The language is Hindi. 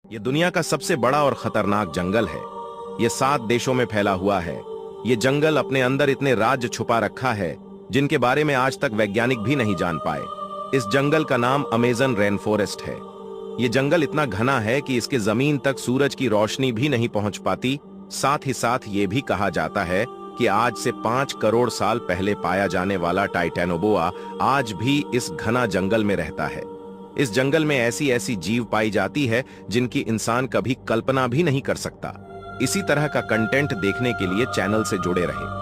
ये दुनिया का सबसे बड़ा और खतरनाक जंगल है। ये 7 देशों में फैला हुआ है। ये जंगल अपने अंदर इतने राज छुपा रखा है जिनके बारे में आज तक वैज्ञानिक भी नहीं जान पाए। इस जंगल का नाम अमेजन रेन फॉरेस्ट है। ये जंगल इतना घना है कि इसके जमीन तक सूरज की रोशनी भी नहीं पहुंच पाती। साथ ही साथ ये भी कहा जाता है कि आज से 5 करोड़ साल पहले पाया जाने वाला टाइटेनोबोआ आज भी इस घना जंगल में रहता है। इस जंगल में ऐसी ऐसी जीव पाई जाती है जिनकी इंसान कभी कल्पना भी नहीं कर सकता। इसी तरह का कंटेंट देखने के लिए चैनल से जुड़े रहें।